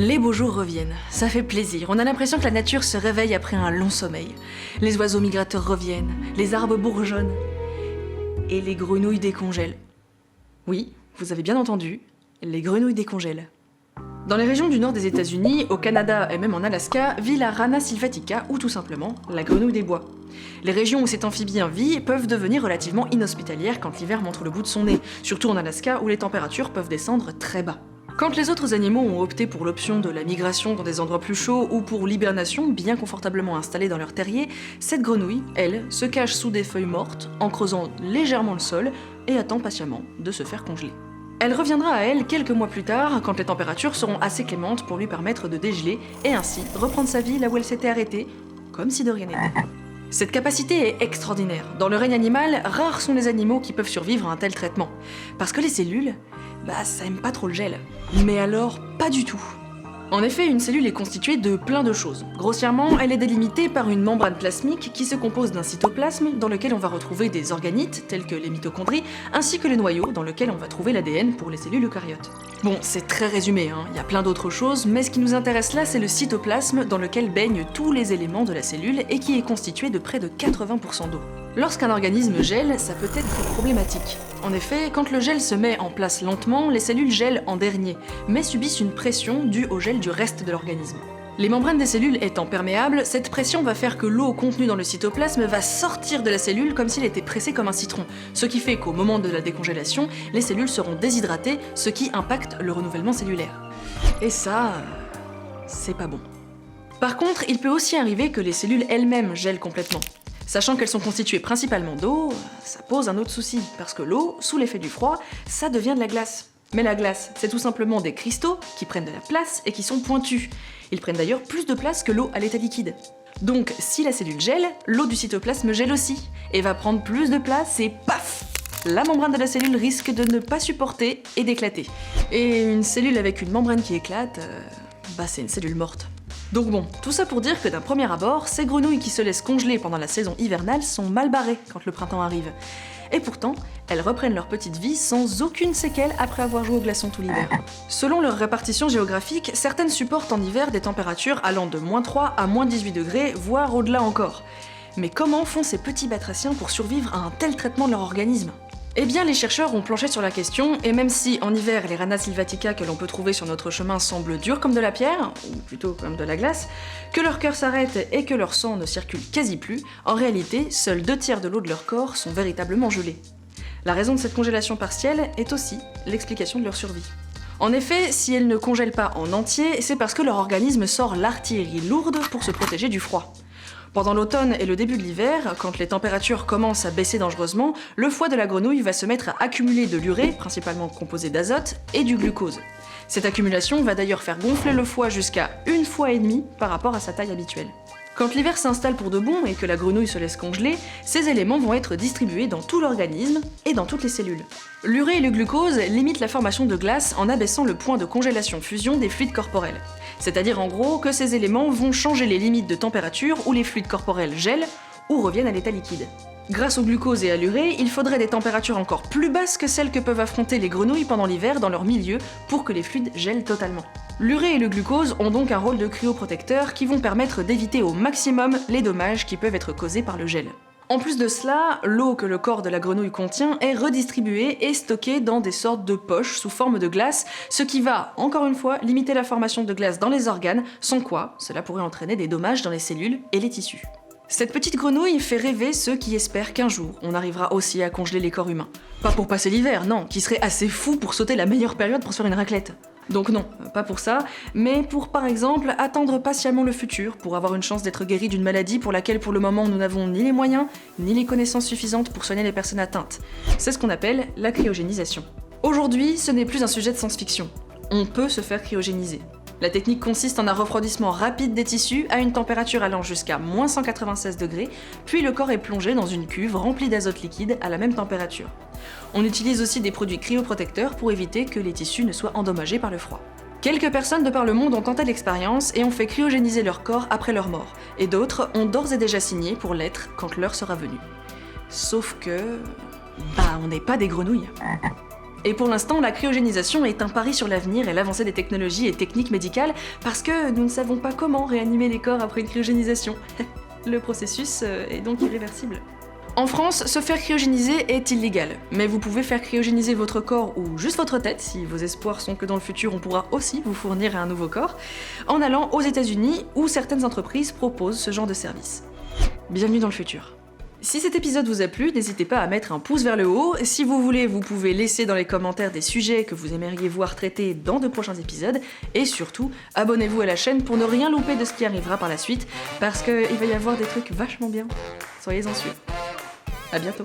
Les beaux jours reviennent, ça fait plaisir, on a l'impression que la nature se réveille après un long sommeil. Les oiseaux migrateurs reviennent, les arbres bourgeonnent, et les grenouilles décongèlent. Oui, vous avez bien entendu, les grenouilles décongèlent. Dans les régions du nord des États-Unis, au Canada et même en Alaska, vit la Rana sylvatica ou tout simplement la grenouille des bois. Les régions où cet amphibien vit peuvent devenir relativement inhospitalières quand l'hiver montre le bout de son nez, surtout en Alaska où les températures peuvent descendre très bas. Quand les autres animaux ont opté pour l'option de la migration dans des endroits plus chauds ou pour l'hibernation bien confortablement installés dans leur terrier, cette grenouille, elle, se cache sous des feuilles mortes, en creusant légèrement le sol et attend patiemment de se faire congeler. Elle reviendra à elle quelques mois plus tard, quand les températures seront assez clémentes pour lui permettre de dégeler et ainsi reprendre sa vie là où elle s'était arrêtée, comme si de rien n'était. Cette capacité est extraordinaire. Dans le règne animal, rares sont les animaux qui peuvent survivre à un tel traitement. Parce que les cellules, ça aime pas trop le gel. Mais alors, pas du tout. En effet, une cellule est constituée de plein de choses. Grossièrement, elle est délimitée par une membrane plasmique qui se compose d'un cytoplasme dans lequel on va retrouver des organites, tels que les mitochondries, ainsi que le noyau dans lequel on va trouver l'ADN pour les cellules eucaryotes. Bon, c'est très résumé, il y a plein d'autres choses, mais ce qui nous intéresse là, c'est le cytoplasme dans lequel baignent tous les éléments de la cellule et qui est constitué de près de 80% d'eau. Lorsqu'un organisme gèle, ça peut être problématique. En effet, quand le gel se met en place lentement, les cellules gèlent en dernier, mais subissent une pression due au gel du reste de l'organisme. Les membranes des cellules étant perméables, cette pression va faire que l'eau contenue dans le cytoplasme va sortir de la cellule comme s'il était pressé comme un citron, ce qui fait qu'au moment de la décongélation, les cellules seront déshydratées, ce qui impacte le renouvellement cellulaire. Et ça, c'est pas bon. Par contre, il peut aussi arriver que les cellules elles-mêmes gèlent complètement. Sachant qu'elles sont constituées principalement d'eau, ça pose un autre souci, parce que l'eau, sous l'effet du froid, ça devient de la glace. Mais la glace, c'est tout simplement des cristaux qui prennent de la place et qui sont pointus. Ils prennent d'ailleurs plus de place que l'eau à l'état liquide. Donc, si la cellule gèle, l'eau du cytoplasme gèle aussi, et va prendre plus de place et paf! La membrane de la cellule risque de ne pas supporter et d'éclater. Et une cellule avec une membrane qui éclate, c'est une cellule morte. Donc bon, tout ça pour dire que d'un premier abord, ces grenouilles qui se laissent congeler pendant la saison hivernale sont mal barrées quand le printemps arrive. Et pourtant, elles reprennent leur petite vie sans aucune séquelle après avoir joué au glaçon tout l'hiver. Selon leur répartition géographique, certaines supportent en hiver des températures allant de -3 à -18 degrés, voire au-delà encore. Mais comment font ces petits batraciens pour survivre à un tel traitement de leur organisme ? Eh bien, les chercheurs ont planché sur la question, et même si en hiver les Rana sylvatica que l'on peut trouver sur notre chemin semblent durs comme de la pierre, ou plutôt comme de la glace, que leur cœur s'arrête et que leur sang ne circule quasi plus, en réalité, seuls 2/3 de l'eau de leur corps sont véritablement gelés. La raison de cette congélation partielle est aussi l'explication de leur survie. En effet, si elles ne congèlent pas en entier, c'est parce que leur organisme sort l'artillerie lourde pour se protéger du froid. Pendant l'automne et le début de l'hiver, quand les températures commencent à baisser dangereusement, le foie de la grenouille va se mettre à accumuler de l'urée, principalement composée d'azote, et du glucose. Cette accumulation va d'ailleurs faire gonfler le foie jusqu'à 1,5 fois par rapport à sa taille habituelle. Quand l'hiver s'installe pour de bon et que la grenouille se laisse congeler, ces éléments vont être distribués dans tout l'organisme et dans toutes les cellules. L'urée et le glucose limitent la formation de glace en abaissant le point de congélation-fusion des fluides corporels. C'est-à-dire en gros que ces éléments vont changer les limites de température où les fluides corporels gèlent ou reviennent à l'état liquide. Grâce au glucose et à l'urée, il faudrait des températures encore plus basses que celles que peuvent affronter les grenouilles pendant l'hiver dans leur milieu pour que les fluides gèlent totalement. L'urée et le glucose ont donc un rôle de cryoprotecteur qui vont permettre d'éviter au maximum les dommages qui peuvent être causés par le gel. En plus de cela, l'eau que le corps de la grenouille contient est redistribuée et stockée dans des sortes de poches sous forme de glace, ce qui va, encore une fois, limiter la formation de glace dans les organes, sans quoi cela pourrait entraîner des dommages dans les cellules et les tissus. Cette petite grenouille fait rêver ceux qui espèrent qu'un jour, on arrivera aussi à congeler les corps humains. Pas pour passer l'hiver, non, qui serait assez fou pour sauter la meilleure période pour se faire une raclette. Donc non, pas pour ça, mais pour par exemple attendre patiemment le futur pour avoir une chance d'être guéri d'une maladie pour laquelle pour le moment nous n'avons ni les moyens, ni les connaissances suffisantes pour soigner les personnes atteintes. C'est ce qu'on appelle la cryogénisation. Aujourd'hui, ce n'est plus un sujet de science-fiction. On peut se faire cryogéniser. La technique consiste en un refroidissement rapide des tissus à une température allant jusqu'à -196 degrés, puis le corps est plongé dans une cuve remplie d'azote liquide à la même température. On utilise aussi des produits cryoprotecteurs pour éviter que les tissus ne soient endommagés par le froid. Quelques personnes de par le monde ont tenté l'expérience et ont fait cryogéniser leur corps après leur mort, et d'autres ont d'ores et déjà signé pour l'être quand l'heure sera venue. Sauf que... on n'est pas des grenouilles. Et pour l'instant, la cryogénisation est un pari sur l'avenir et l'avancée des technologies et techniques médicales parce que nous ne savons pas comment réanimer les corps après une cryogénisation. Le processus est donc irréversible. En France, se faire cryogéniser est illégal, mais vous pouvez faire cryogéniser votre corps ou juste votre tête, si vos espoirs sont que dans le futur on pourra aussi vous fournir un nouveau corps, en allant aux États-Unis où certaines entreprises proposent ce genre de service. Bienvenue dans le futur. Si cet épisode vous a plu, n'hésitez pas à mettre un pouce vers le haut. Si vous voulez, vous pouvez laisser dans les commentaires des sujets que vous aimeriez voir traités dans de prochains épisodes. Et surtout, abonnez-vous à la chaîne pour ne rien louper de ce qui arrivera par la suite, parce qu'il va y avoir des trucs vachement bien. Soyez-en sûrs. À bientôt.